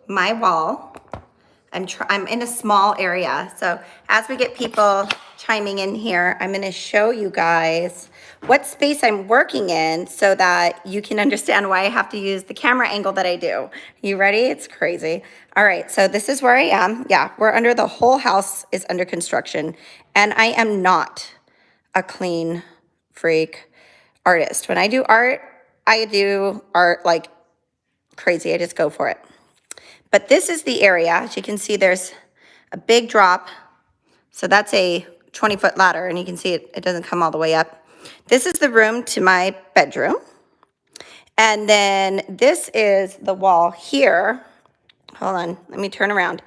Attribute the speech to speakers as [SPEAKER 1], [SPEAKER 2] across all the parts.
[SPEAKER 1] my wall. I'm in a small area. So as we get people chiming in here, I'm gonna show you guys what space I'm working in so that you can understand why I have to use the camera angle that I do. You ready? It's crazy. All right, so this is where I am. Yeah, we're under, the whole house is under construction, and I am not a clean freak artist. When I do art like crazy. I just go for it. But this is the area. As you can see, there's a big drop. So that's a 20-foot ladder, and you can see it doesn't come all the way up. This is the room to my bedroom. And then this is the wall here. Hold on, let me turn around.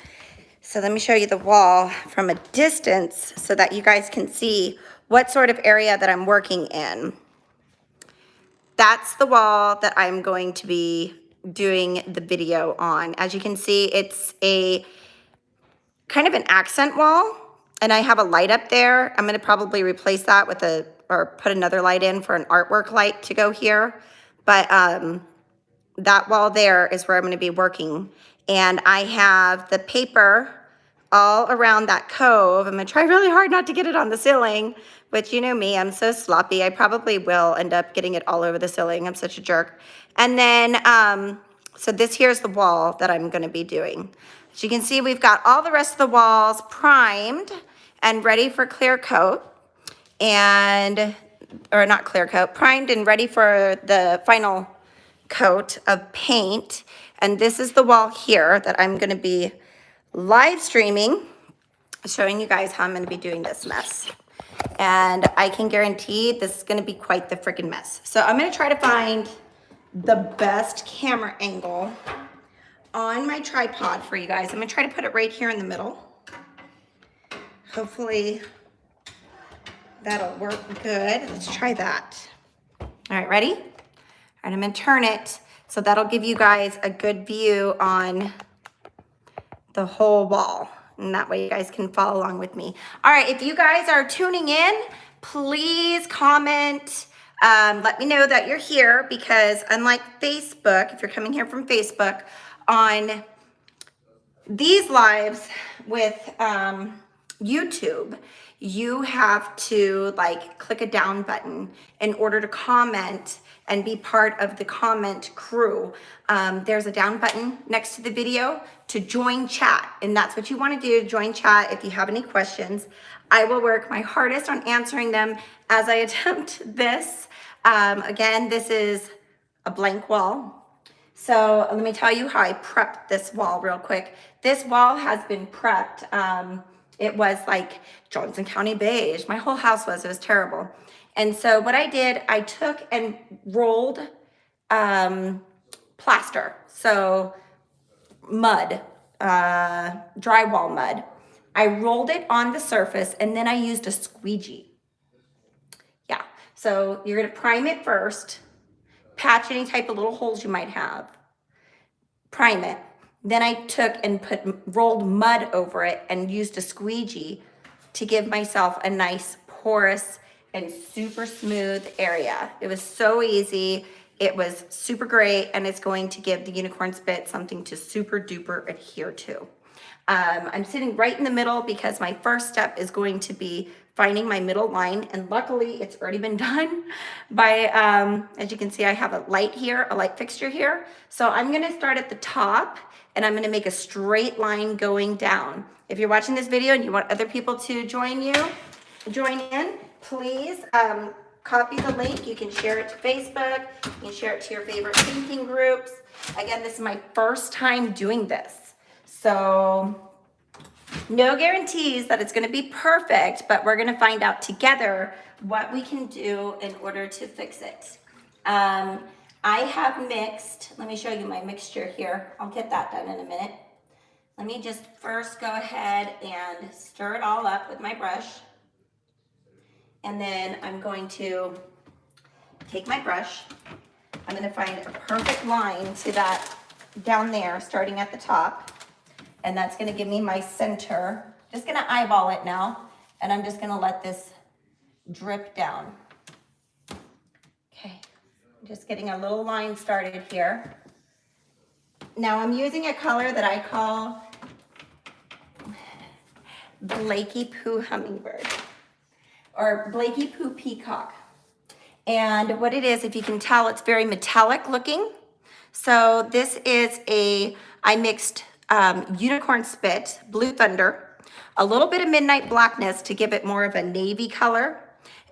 [SPEAKER 1] So let me show you the wall from a distance so that you guys can see what sort of area that I'm working in. That's the wall that I'm going to be doing the video on. As you can see, it's a kind of an accent wall, and I have a light up there. I'm gonna probably replace that with or put another light in for an artwork light to go here. But that wall there is where I'm gonna be working. And I have the paper all around that cove. I'm gonna try really hard not to get it on the ceiling, but you know me, I'm so sloppy. I probably will end up getting it all over the ceiling. I'm such a jerk. And then, so this here's the wall that I'm gonna be doing. As you can see, we've got all the rest of the walls primed and ready for clear coat, or not clear coat, primed and ready for the final coat of paint. And this is the wall here that I'm gonna be live streaming, showing you guys how I'm gonna be doing this mess. And I can guarantee this is gonna be quite the freaking mess. So I'm gonna try to find the best camera angle on my tripod for you guys. I'm gonna try to put it right here in the middle. Hopefully that'll work good. Let's try that. All right, ready? All right, I'm gonna turn it so that'll give you guys a good view on the whole wall. And that way you guys can follow along with me. All right, if you guys are tuning in, please comment. Let me know that you're here, because unlike Facebook, if you're coming here from Facebook, on these lives with YouTube, you have to like click a down button in order to comment and be part of the comment crew. There's a down button next to the video to join chat, and that's what you want to do, join chat. If you have any questions, I will work my hardest on answering them as I attempt this. Again, this is a blank wall. So let me tell you how I prepped this wall real quick. This wall has been prepped. It was like Johnson County beige. My whole house was, it was terrible. And so what I did, I took and rolled plaster. So mud, drywall mud. I rolled it on the surface, and then I used a squeegee. Yeah, so you're gonna prime it first, patch any type of little holes you might have, prime it. Then I took and rolled mud over it and used a squeegee to give myself a nice porous and super smooth area. It was so easy. It was super great, and it's going to give the unicorn spit something to super duper adhere to. I'm sitting right in the middle because my first step is going to be finding my middle line, and luckily it's already been done by, as you can see, I have a light here, a light fixture here. So I'm gonna start at the top, and I'm gonna make a straight line going down. If you're watching this video and you want other people to join in, please copy the link. You can share it to Facebook, you can share it to your favorite painting groups. Again, this is my first time doing this. So no guarantees that it's gonna be perfect, but we're gonna find out together what we can do in order to fix it. I have mixed, let me show you my mixture here. I'll get that done in a minute. Let me just first go ahead and stir it all up with my brush. And then I'm going to take my brush. I'm gonna find a perfect line to that down there, starting at the top. And that's gonna give me my center. Just gonna eyeball it now. And I'm just gonna let this drip down. Okay, just getting a little line started here. Now I'm using a color that I call Blakey Poo Hummingbird or Blakey Poo Peacock. And what it is, if you can tell, it's very metallic looking. So this is I mixed Unicorn Spit, Blue Thunder, a little bit of Midnight Blackness to give it more of a navy color.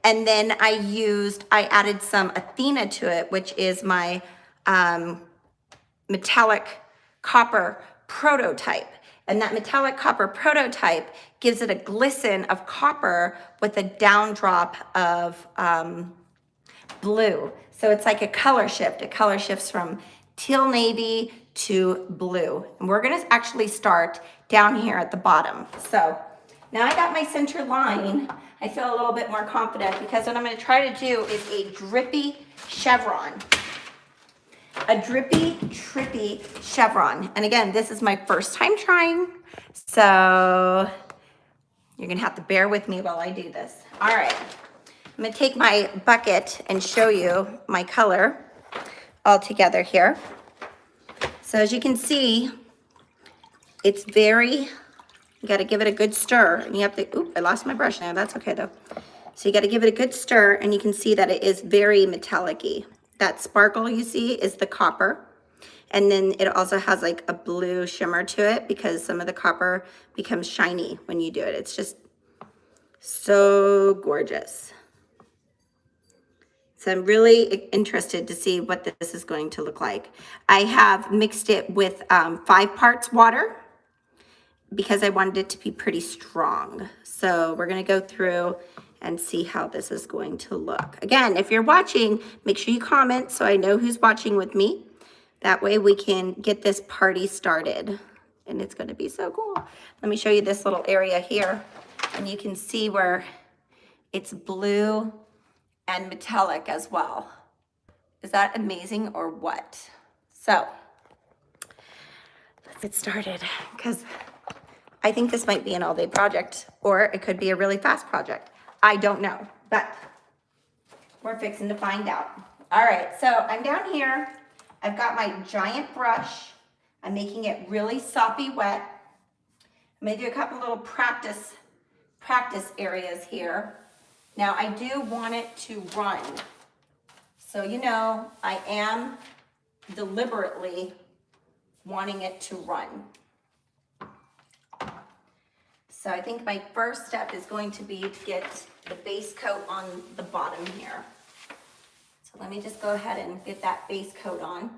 [SPEAKER 1] And then I added some Athena to it, which is my metallic copper prototype. And that metallic copper prototype gives it a glisten of copper with a down drop of blue. So it's like a color shift. It color shifts from teal navy to blue. And we're gonna actually start down here at the bottom. So now I got my center line. I feel a little bit more confident because what I'm gonna try to do is a drippy chevron. A drippy, trippy chevron. And again, this is my first time trying. So you're gonna have to bear with me while I do this. All right. I'm gonna take my bucket and show you my color all together here. So as you can see, it's you gotta give it a good stir, and you have to, oop, I lost my brush now, that's okay though. So you gotta give it a good stir, and you can see that it is very metallic-y. That sparkle you see is the copper, and then it also has like a blue shimmer to it because some of the copper becomes shiny when you do it. It's just so gorgeous. So I'm really interested to see what this is going to look like. I have mixed it with 5 parts water because I wanted it to be pretty strong. So we're gonna go through and see how this is going to look. Again, if you're watching, make sure you comment so I know who's watching with me. That way we can get this party started. And it's gonna be so cool. Let me show you this little area here. And you can see where it's blue and metallic as well. Is that amazing or what? So let's get started because I think this might be an all-day project or it could be a really fast project. I don't know, but we're fixing to find out. All right, so I'm down here. I've got my giant brush. I'm making it really soppy wet. I'm gonna do a couple little practice areas here. Now I do want it to run. So you know, I am deliberately wanting it to run. So I think my first step is going to be to get the base coat on the bottom here. So let me just go ahead and get that base coat on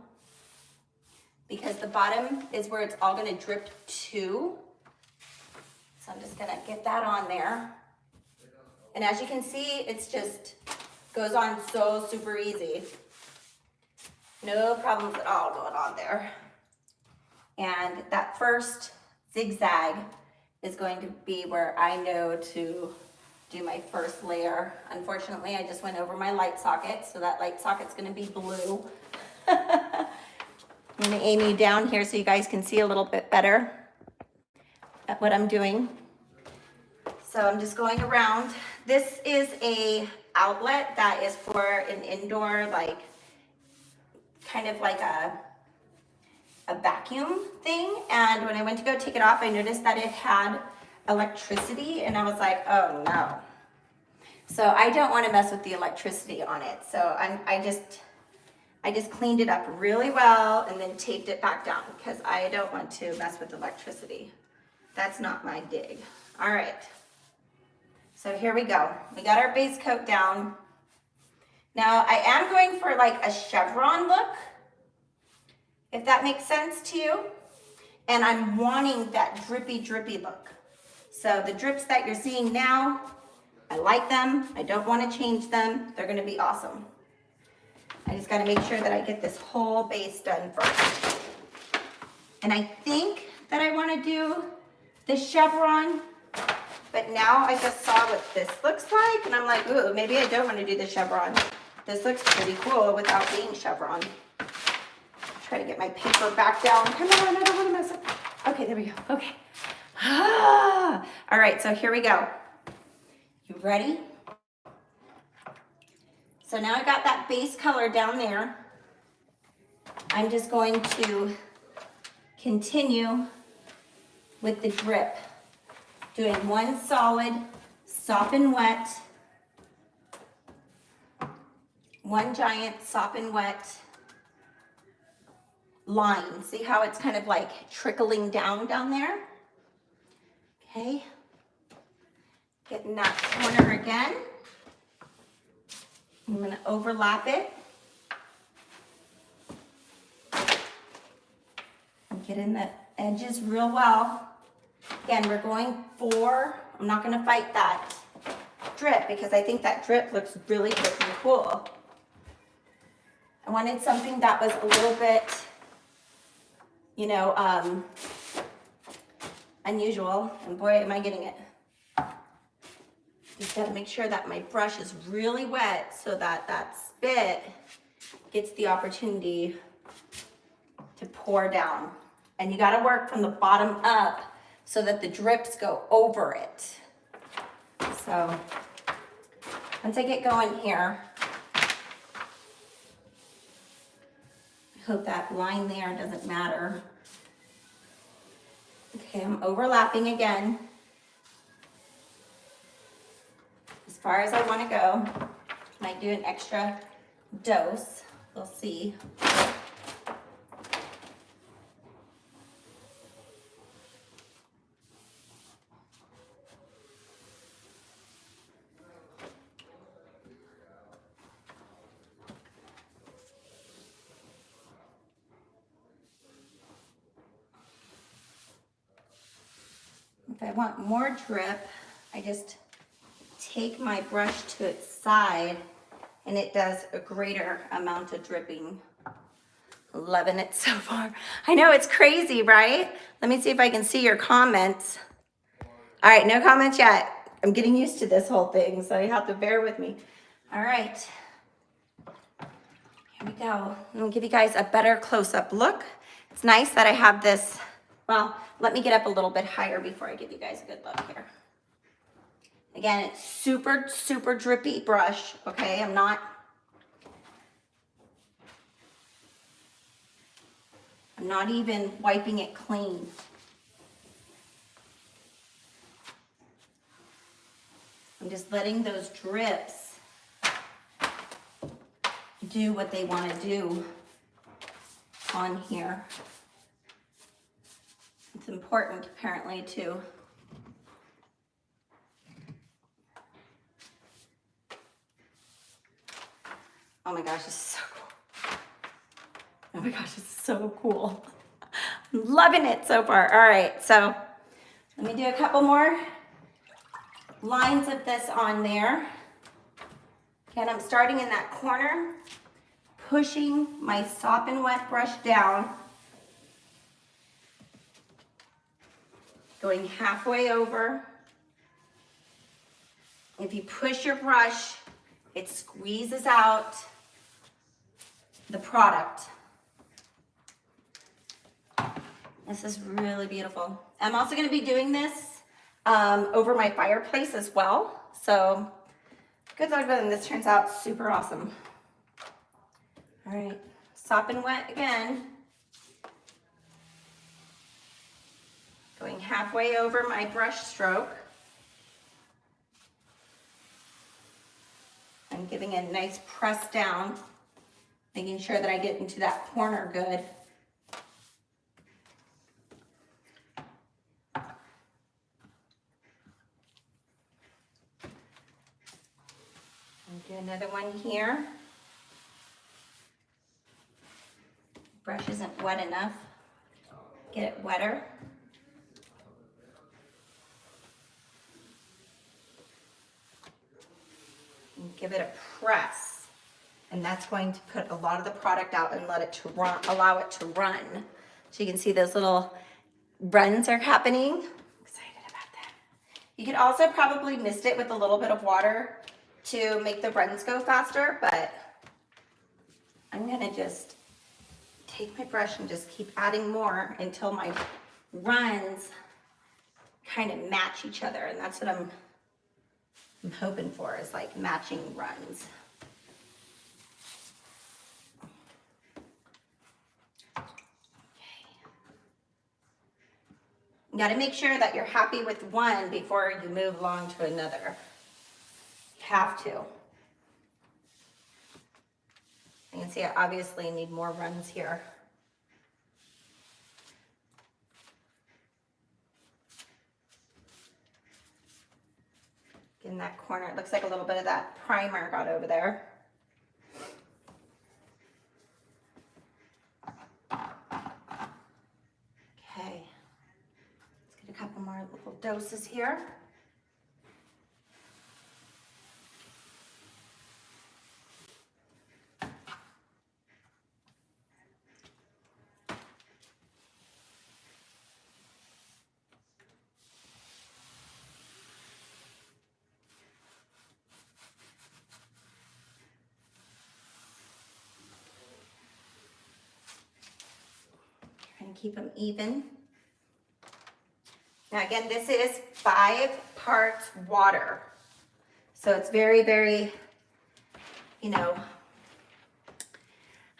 [SPEAKER 1] because the bottom is where it's all gonna drip to. So I'm just gonna get that on there. And as you can see, it's just goes on so super easy. No problems at all going on there. And that first zigzag is going to be where I know to do my first layer. Unfortunately, I just went over my light socket, so that light socket's gonna be blue. I'm gonna aim you down here so you guys can see a little bit better at what I'm doing. So I'm just going around. This is a outlet that is for an indoor, like, kind of like a vacuum thing. And when I went to go take it off, I noticed that it had electricity and I was like, oh no. So I don't want to mess with the electricity on it. So I just cleaned it up really well and then taped it back down because I don't want to mess with electricity. That's not my dig. All right. So here we go. We got our base coat down. Now I am going for like a chevron look, if that makes sense to you. And I'm wanting that drippy, drippy look. So the drips that you're seeing now, I like them. I don't want to change them. They're going to be awesome. I just got to make sure that I get this whole base done first. And I think that I want to do the chevron. But now I just saw what this looks like, and I'm like, ooh, maybe I don't want to do the chevron. This looks pretty cool without being chevron. Try to get my paper back down. Come on, I don't want to mess up. Okay, there we go. Okay. All right, so here we go. You ready? So now I got that base color down there. I'm just going to continue with the drip, doing one solid, sop and wet, one giant sop and wet line. See how it's kind of like trickling down there? Okay. Getting that corner again. I'm gonna overlap it. And get in the edges real well. Again, we're going for, I'm not gonna fight that drip because I think that drip looks really freaking cool. I wanted something that was a little bit, you know, unusual, and boy, am I getting it. Just gotta make sure that my brush is really wet so that that spit gets the opportunity to pour down. And you gotta work from the bottom up so that the drips go over it. So, once I get going here, I hope that line there doesn't matter. Okay, I'm overlapping again. As far as I want to go. Might do an extra dose. We'll see. If I want more drip, I just take my brush to its side and it does a greater amount of dripping. Loving it so far. I know it's crazy, right? Let me see if I can see your comments. All right, no comments yet. I'm getting used to this whole thing, so you have to bear with me. All right, here we go. I'm gonna give you guys a better close-up look. It's nice that I have this, well, let me get up a little bit higher before I give you guys a good look here. Again, it's super, super drippy brush, okay? I'm not even wiping it clean. I'm just letting those drips do what they want to do on here. It's important, apparently, too. Oh my gosh, this is so cool. Oh my gosh, this is so cool. I'm loving it so far. All right, so let me do a couple more lines of this on there. Again, I'm starting in that corner, pushing my sop and wet brush down, going halfway over. If you push your brush, it squeezes out the product. This is really beautiful. I'm also going to be doing this over my fireplace as well. So good luck with it. This turns out super awesome. All right, sop and wet again. Going halfway over my brush stroke. I'm giving a nice press down, making sure that I get into that corner good. And do another one here. Brush isn't wet enough. Get it wetter. And give it a press. And that's going to put a lot of the product out and let it to run, allow it to run. So you can see those little runs are happening. I'm excited about that. You could also probably mist it with a little bit of water to make the runs go faster, but I'm gonna just take my brush and just keep adding more until my runs kind of match each other. And that's what I'm hoping for, is like matching runs. You got to make sure that you're happy with one before you move along to another. You have to. You can see I obviously need more runs here. In that corner, it looks like a little bit of that primer got over there. Okay, let's get a couple more little doses here. Trying to keep them even. Now again, this is 5 parts water. So it's very, very, you know,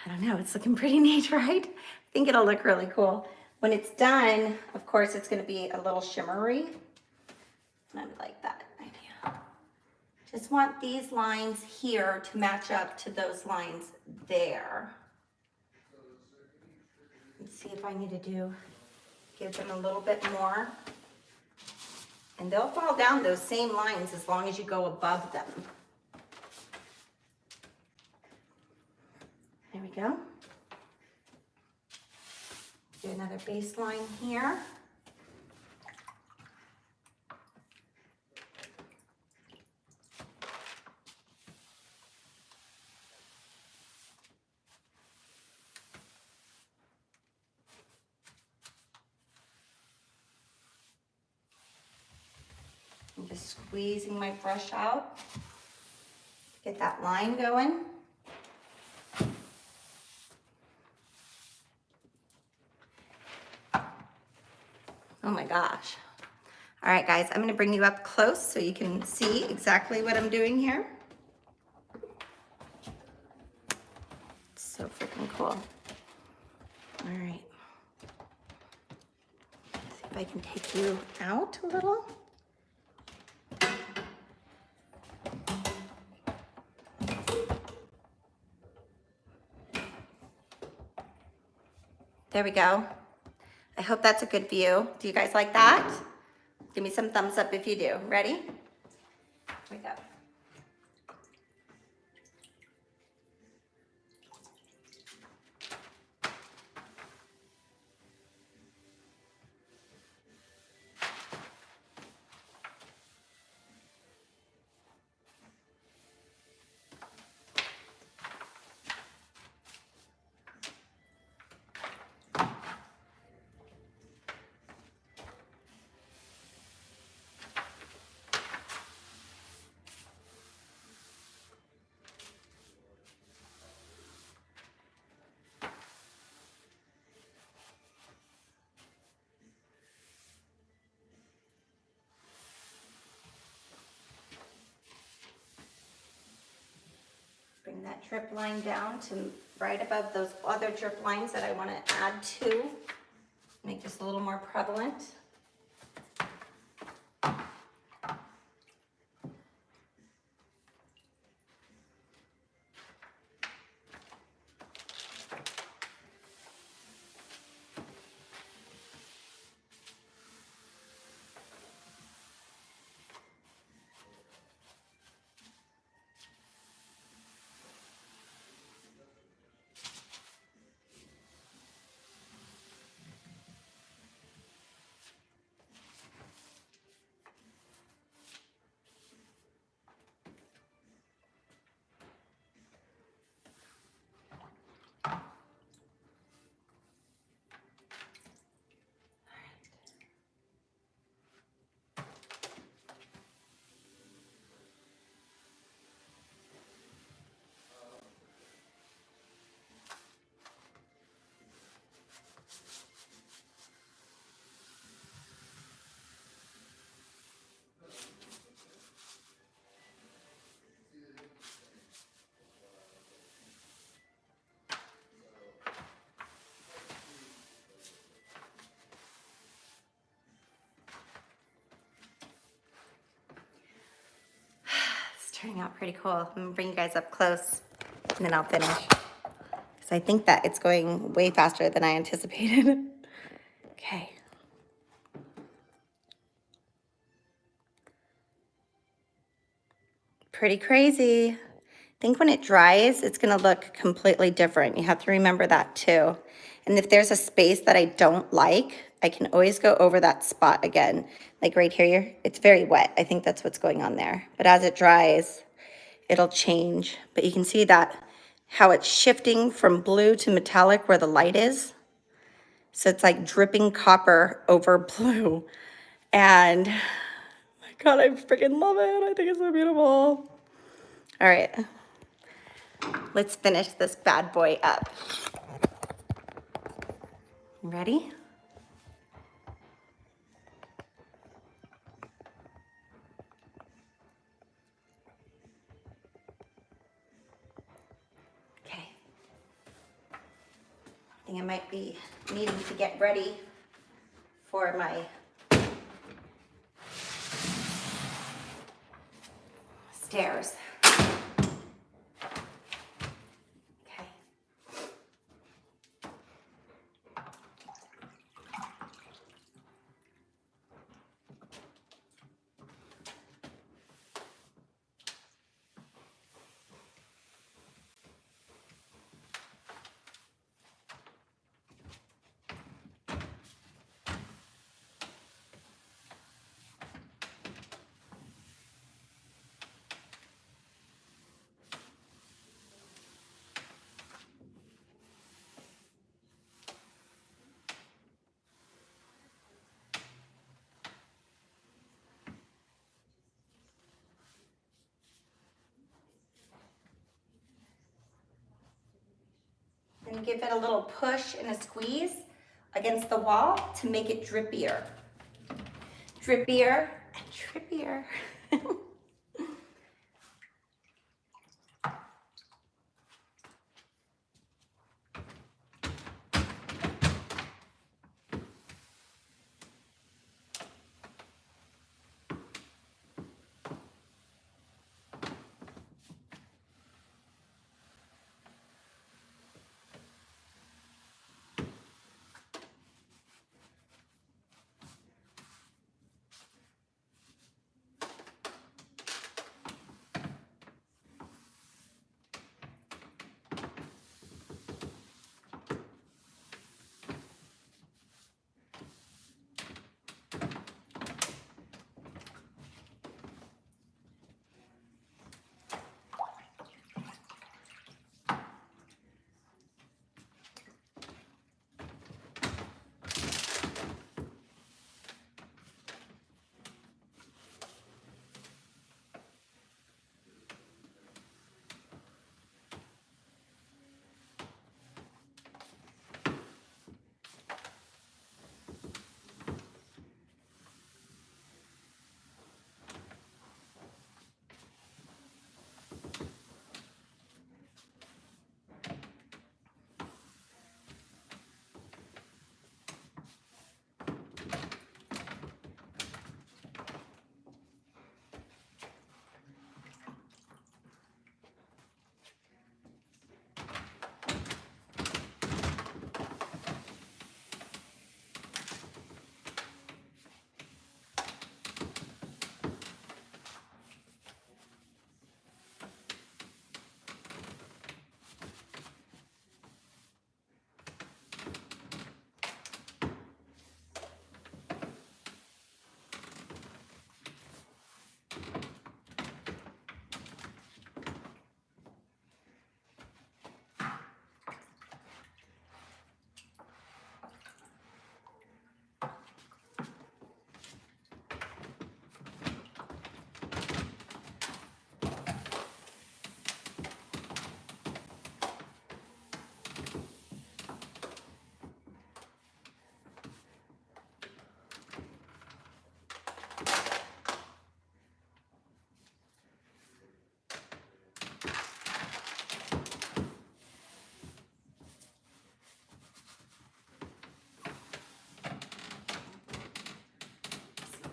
[SPEAKER 1] I don't know, it's looking pretty neat, right? I think it'll look really cool. When it's done, of course, it's gonna be a little shimmery. And I like that idea. Just want these lines here to match up to those lines there. Let's see if I need to give them a little bit more. And they'll fall down those same lines as long as you go above them. There we go. Do another baseline here. I'm just squeezing my brush out to get that line going. Oh my gosh. All right, guys, I'm gonna bring you up close so you can see exactly what I'm doing here. It's so freaking cool. All right. See if I can take you out a little. There we go. I hope that's a good view. Do you guys like that? Give me some thumbs up if you do. Ready? Here we go. Bring that drip line down to right above those other drip lines that I want to add to. Make this a little more prevalent. turning out pretty cool. I'm gonna bring you guys up close and then I'll finish. Because I think that it's going way faster than I anticipated. Okay. Pretty crazy. I think when it dries, it's gonna look completely different. You have to remember that too. And if there's a space that I don't like, I can always go over that spot again. Like right here, it's very wet. I think that's what's going on there. But as it dries, it'll change. But you can see that how it's shifting from blue to metallic where the light is. So it's like dripping copper over blue. And my God, I freaking love it. I think it's so beautiful. All right, let's finish this bad boy up. Ready? Okay. I think I might be needing to get ready for my stairs. Okay. And give it a little push and a squeeze against the wall to make it drippier. Drippier and trippier.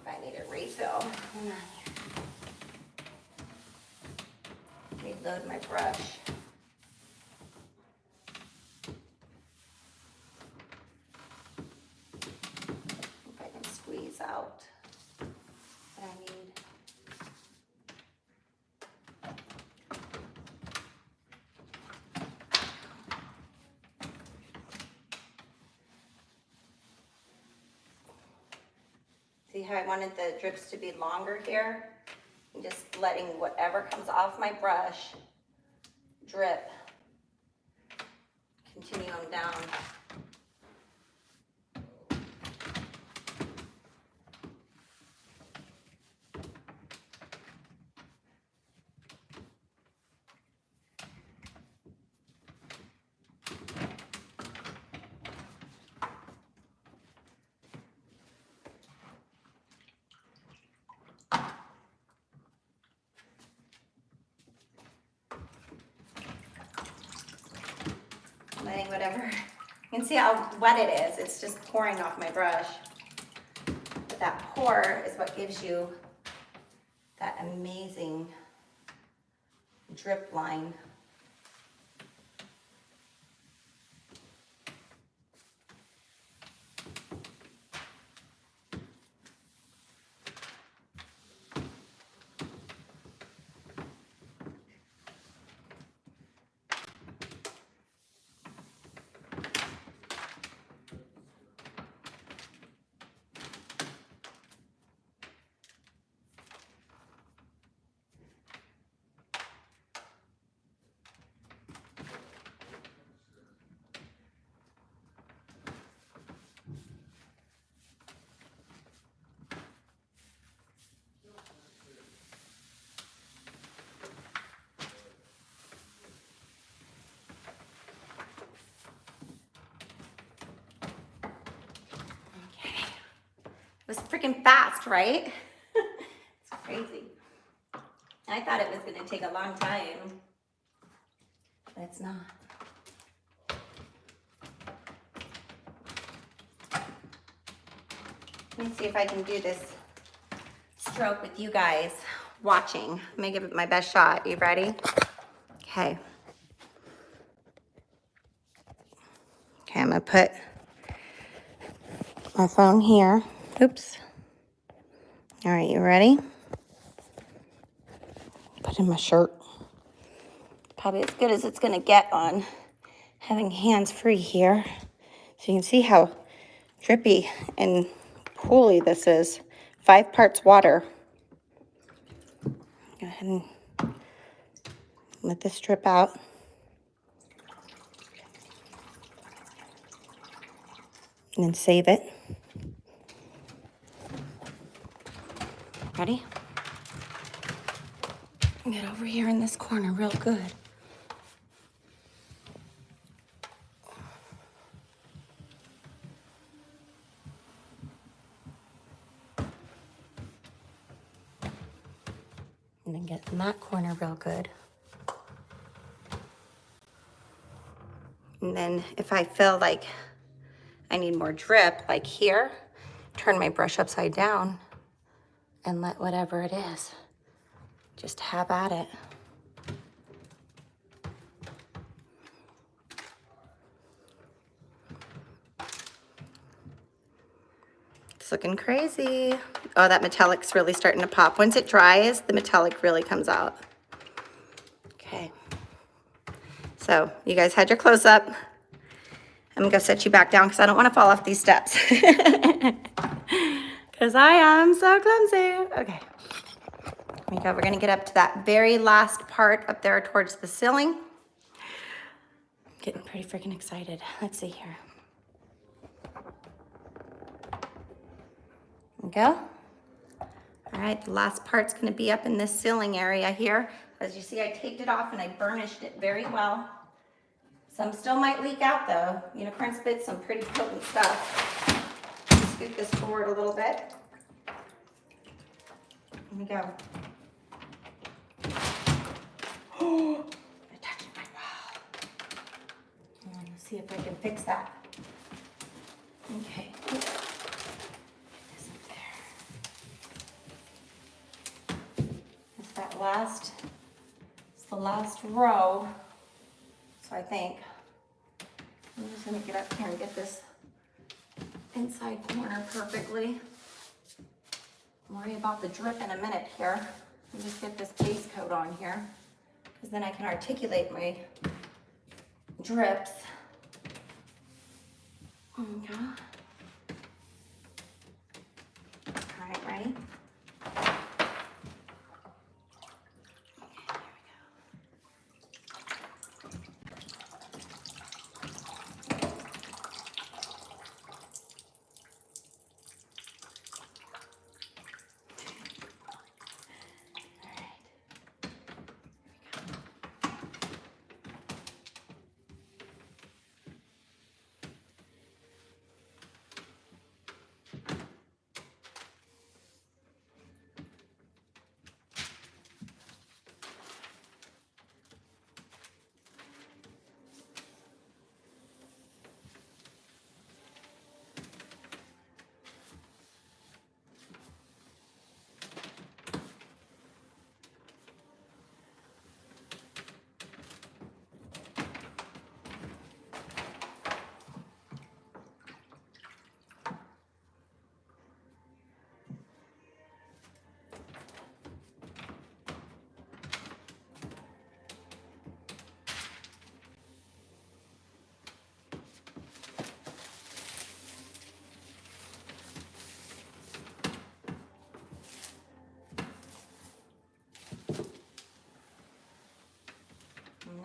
[SPEAKER 1] I need a refill. Hang on here. load my brush. If I can squeeze out what I need. See how I wanted the drips to be longer here? I'm just letting whatever comes off my brush drip. Continue on down. Letting whatever, you can see how wet it is. It's just pouring off my brush. But that pour is what gives you that amazing drip line. It was freaking fast, right? It's crazy. I thought it was going to take a long time, but it's not. Let me see if I can do this stroke with you guys watching. I'm going to give it my best shot. You ready? Okay. Okay, I'm going to put my phone here. Oops. All right, you ready? Put in my shirt. Probably as good as it's gonna get on having hands free here. So you can see how drippy and pooly this is. 5 parts water. Go ahead and let this drip out. And then save it. Ready? Get over here in this corner real good. And then get in that corner real good. And then if I feel like I need more drip, like here, turn my brush upside down and let whatever it is, just have at it. It's looking crazy. Oh, that metallic's really starting to pop. Once it dries, the metallic really comes out. Okay. So you guys had your close up. I'm gonna go set you back down because I don't want to fall off these steps. Because I am so clumsy. Okay. Here we go. We're gonna get up to that very last part up there towards the ceiling. Getting pretty freaking excited. Let's see here. There we go. All right, the last part's gonna be up in this ceiling area here. As you see, I taped it off and I burnished it very well. Some still might leak out though. Unicorn SPiT's some pretty potent stuff. Scoot this forward a little bit. Here we go. Oh, I touched my wall. Let's see if I can fix that. Okay. Get this up there. Just that last the last row. So I think I'm just gonna get up here and get this inside corner perfectly. Worry about the drip in a minute here. And just get this base coat on here, because then I can articulate my drips. Okay. All right, ready?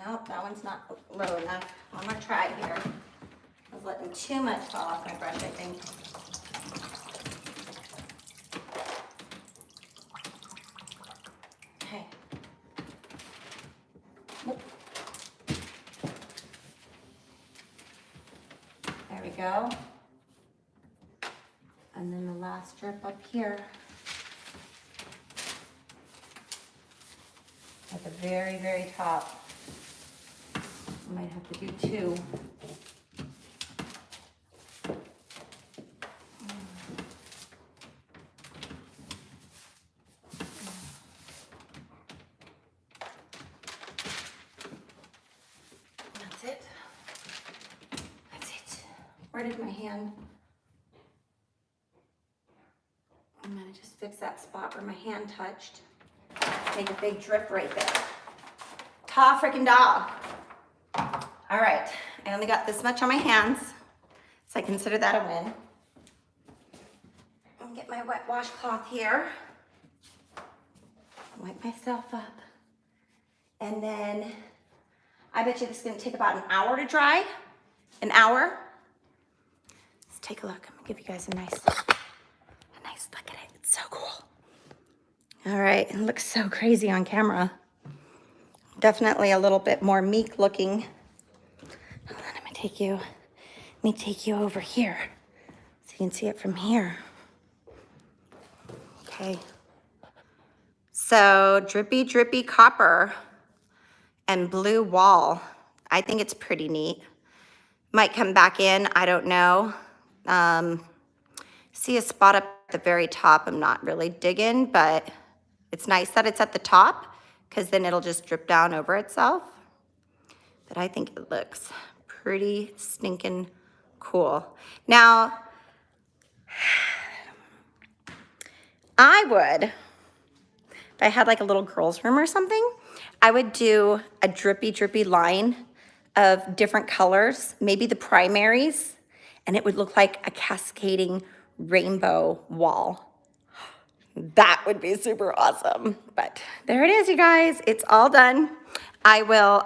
[SPEAKER 1] Nope, that one's not low enough. I'm gonna try here. I was letting too much fall off my brush, I think. Okay. Whoop. There we go. And then the last drip up here. At the very, very top. I might have to do two. That's it. That's it. Where did my hand? I'm gonna just fix that spot where my hand touched. Take a big drip right there. Ta freaking da. All right, I only got this much on my hands, so I consider that a win. I'll get my wet washcloth here. Wipe myself up. And then I bet you this is gonna take about an hour to dry. An hour. Let's take a look. I'm gonna give you guys a nice look at it. It's so cool. All right, it looks so crazy on camera. Definitely a little bit more meek looking. Hold on, let me take you over here so you can see it from here. Okay. So drippy, drippy copper and blue wall. I think it's pretty neat. Might come back in, I don't know. See a spot up at the very top I'm not really digging, but it's nice that it's at the top because then it'll just drip down over itself. But I think it looks pretty stinking cool. Now, I would, if I had like a little girl's room or something, I would do a drippy, drippy line of different colors, maybe the primaries, and it would look like a cascading rainbow wall. That would be super awesome. But there it is, you guys. It's all done. I will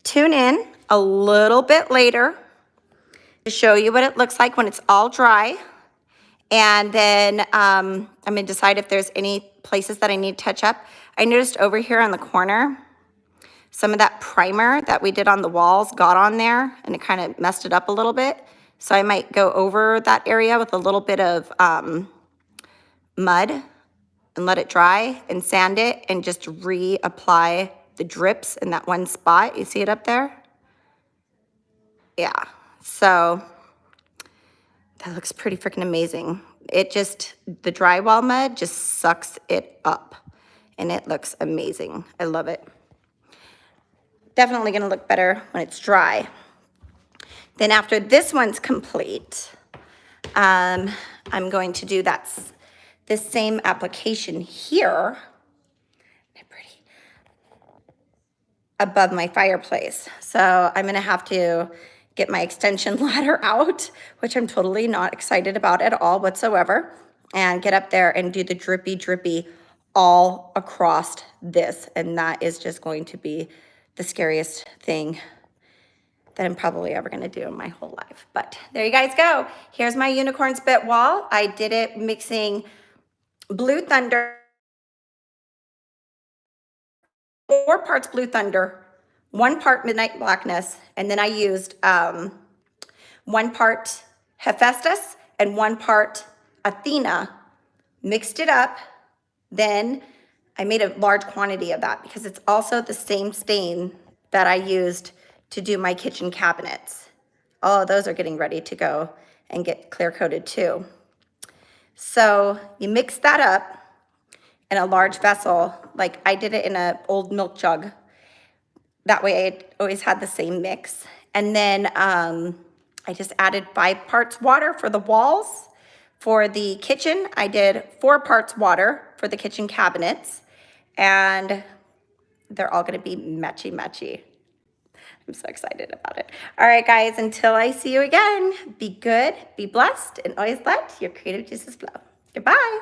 [SPEAKER 1] tune in a little bit later to show you what it looks like when it's all dry. And then I'm gonna decide if there's any places that I need to touch up. I noticed over here on the corner, some of that primer that we did on the walls got on there and it kind of messed it up a little bit. So I might go over that area with a little bit of mud and let it dry and sand it and just reapply the drips in that one spot. You see it up there? Yeah, so that looks pretty freaking amazing. It just, the drywall mud just sucks it up. and it looks amazing. I love it. Definitely gonna look better when it's dry. Then after this one's complete, I'm going to do this same application here, pretty, above my fireplace. So I'm gonna have to get my extension ladder out, which I'm totally not excited about at all whatsoever, and get up there and do the drippy, drippy all across this. And that is just going to be the scariest thing that I'm probably ever gonna do in my whole life. But there you guys go. Here's my unicorn spit wall. I did it mixing Blue Thunder, 4 parts Blue Thunder, 1 part Midnight Blackness, and then I used 1 part Hephaestus and 1 part Athena, mixed it up. Then I made a large quantity of that because it's also the same stain that I used to do my kitchen cabinets. Oh, those are getting ready to go and get clear coated too. So you mix that up in a large vessel, like I did it in an old milk jug. That way I always had the same mix. And then I just added 5 parts water for the walls. For the kitchen, I did 4 parts water for the kitchen cabinets. And they're all gonna be matchy matchy. I'm so excited about it. All right, guys, until I see you again, be good, be blessed, and always let your creative juices flow. Goodbye.